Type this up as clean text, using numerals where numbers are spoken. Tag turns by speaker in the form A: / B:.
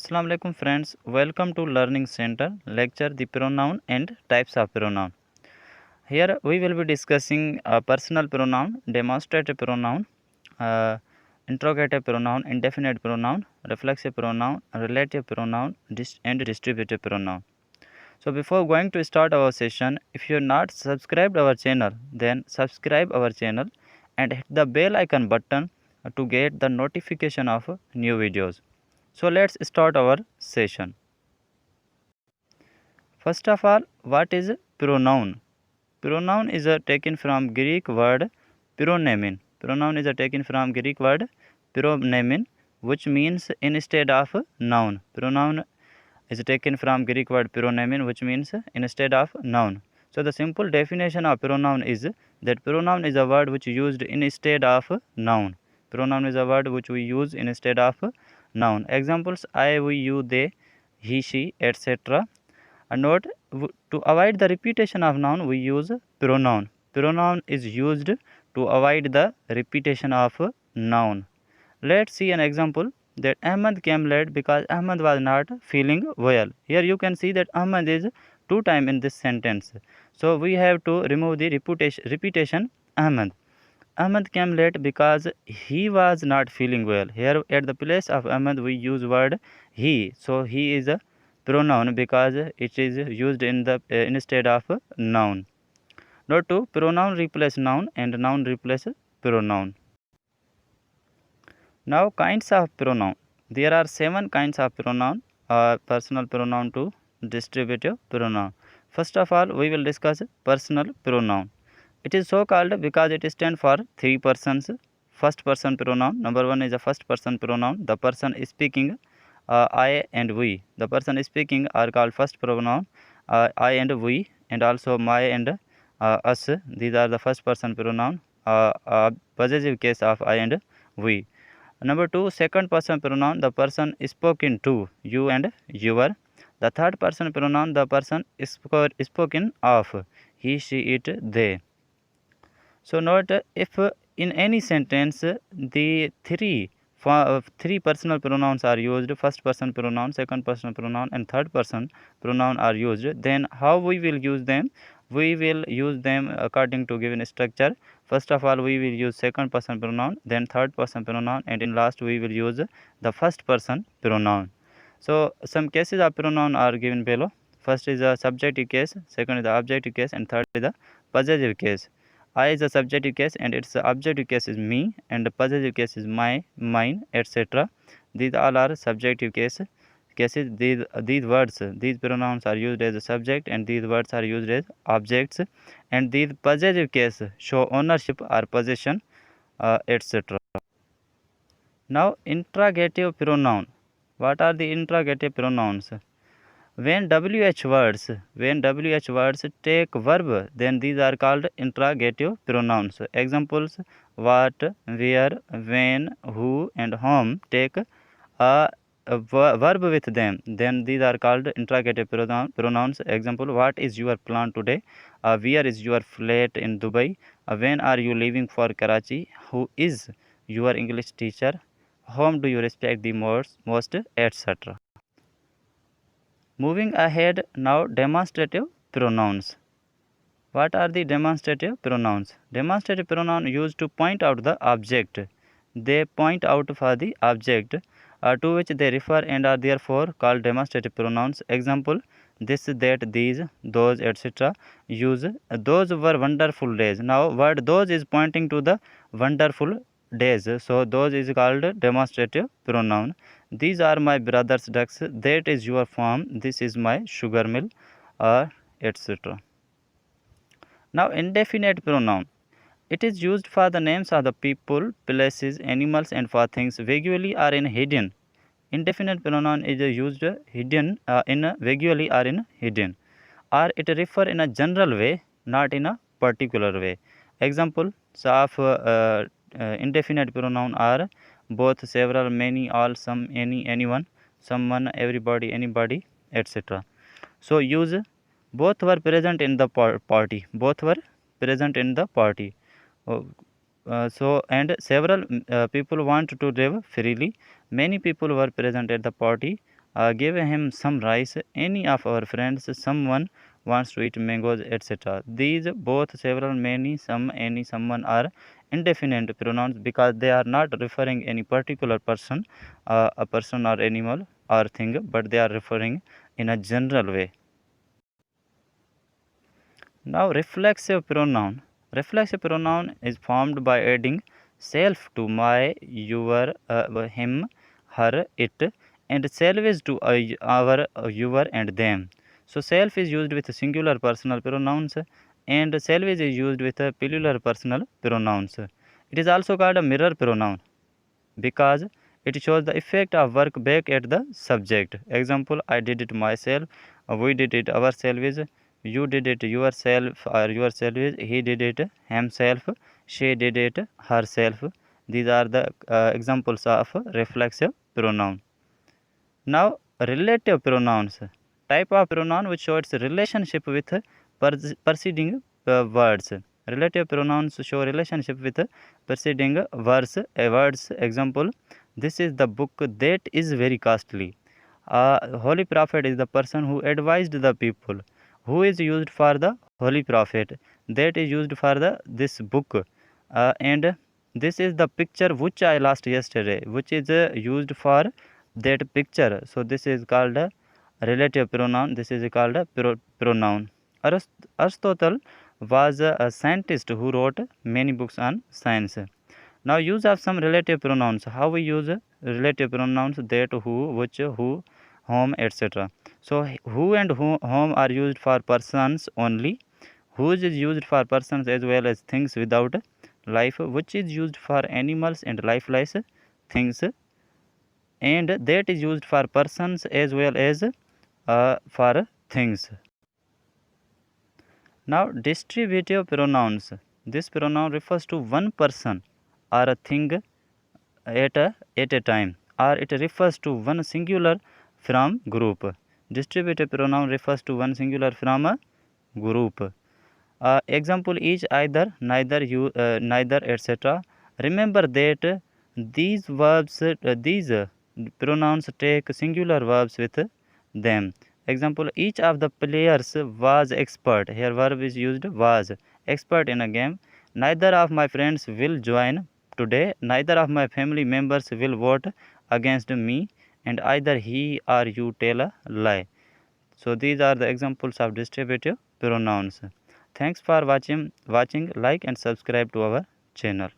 A: Assalamu alaikum friends, welcome to Learning Center lecture the pronoun and types of pronoun. Here we will be discussing personal pronoun, demonstrative pronoun, interrogative pronoun, indefinite pronoun, reflexive pronoun, relative pronoun and distributive pronoun. So before going to start our session, if you are not subscribed our channel, then subscribe our channel and hit the bell icon button to get the notification of new videos. So let's start our session. First of all, what is pronoun? Pronoun is taken from Greek word pronoumen. Pronoun is taken from Greek word pronoumen, which means instead of noun. Pronoun is taken from Greek word pronoumen, which means instead of noun. So the simple definition of pronoun is that pronoun is a word which used instead of noun. Pronoun is a word which we use instead of noun. Examples: I, we, you, they, he, she, etc. And note, to avoid the repetition of noun, we use pronoun. Pronoun is used to avoid the repetition of noun. Let's see an example that Ahmad came late because Ahmad was not feeling well. Here you can see that Ahmad is two times in this sentence. So we have to remove the repetition Ahmad. Ahmad came late because he was not feeling well. Here at the place of Ahmad we use word he. So he is a pronoun because it is used in the instead of noun. Note 2, pronoun replace noun and noun replace pronoun. Now kinds of pronoun. There are 7 kinds of pronoun, personal pronoun to distributive pronoun. First of all, we will discuss personal pronoun. It is so called because it stands for 3 persons. First person pronoun. Number 1 is a first person pronoun. The person is speaking, I and we. The person speaking are called first pronoun, I and we, and also my and us. These are the first person pronoun, possessive case of I and we. Number 2, second person pronoun, the person is spoken to, you and your. The third person pronoun, the person is spoken of, he, she, it, they. So note, if in any sentence the three personal pronouns are used, first person pronoun, second person pronoun and third person pronoun are used, then how we will use them? We will use them according to given structure. First of all, we will use second person pronoun, then third person pronoun, and in last we will use the first person pronoun. So some cases of pronoun are given below. First is the subjective case, second is the objective case, and third is the possessive case. I is the subjective case and its objective case is me, and the possessive case is my, mine, etc. These all are subjective cases. These words, these pronouns are used as a subject, and these words are used as objects, and these possessive case show ownership or possession, etc. Now interrogative pronoun. What are the interrogative pronouns? When WH words take verb, then these are called interrogative pronouns. Examples: what, where, when, who, and whom take a verb with them, then these are called interrogative pronouns. Example: what is your plan today? Where is your flat in Dubai? When are you leaving for Karachi? Who is your English teacher? Whom do you respect the most, etc. Moving ahead, now demonstrative pronouns. What are the demonstrative pronouns? Demonstrative pronoun used to point out the object. They point out for the object to which they refer and are therefore called demonstrative pronouns. Example: this, that, these, those, etc. Use those were wonderful days. Now word those is pointing to the wonderful days, so those is called demonstrative pronoun. These are my brother's ducks. That is your farm. This is my sugar mill, etc. Now indefinite pronoun. It is used for the names of the people, places, animals, and for things vaguely or in hidden. Indefinite pronoun is used hidden in vaguely or in hidden, or it refer in a general way, not in a particular way. Examples of indefinite pronoun are both, several, many, all, some, any, anyone, someone, everybody, anybody, etc. So use both were present in the party. Both were present in the party. So and several people want to live freely. Many people were present at the party. Give him some rice. Any of our friends, someone wants to eat mangoes, etc. These both several, many, some, any, someone are indefinite pronouns because they are not referring any particular person, a person or animal or thing, but they are referring in a general way. Now, reflexive pronoun. Reflexive pronoun is formed by adding self to my, your, him, her, it, and salvage to our, your, and them. So, self is used with singular personal pronouns, and salvage is used with plural personal pronouns. It is also called a mirror pronoun because it shows the effect of work back at the subject. Example: I did it myself, we did it ourselves, you did it yourself or yourselves, he did it himself, she did it herself. These are the examples of reflexive pronoun. Now, relative pronouns, type of pronoun which shows relationship with preceding words. Relative pronouns show relationship with preceding words. Example: this is the book that is very costly. Holy prophet is the person who advised the people. Who is used for the holy prophet? That is used for the this book. And this is the picture which I lost yesterday, which is used for that picture. So this is called a relative pronoun. This is called a pronoun. Aristotle was a scientist who wrote many books on science. Now, use of some relative pronouns. How we use relative pronouns? That, who, which, who, whom, etc. So who and whom are used for persons only. Whose is used for persons as well as things without life. Which is used for animals and lifeless things, and that is used for persons as well as for things. Now, distributive pronouns. This pronoun refers to one person or a thing at a time, or it refers to one singular from group. Distributive pronoun refers to one singular from a group. Example: each, either, neither, you, neither, etc. Remember that these pronouns take singular verbs with them. Example: each of the players was expert. Here verb is used, was expert in a game. Neither of my friends will join today. Neither of my family members will vote against me, and either he or you tell a lie. So these are the examples of distributive pronouns. Thanks for watching. Like and subscribe to our channel.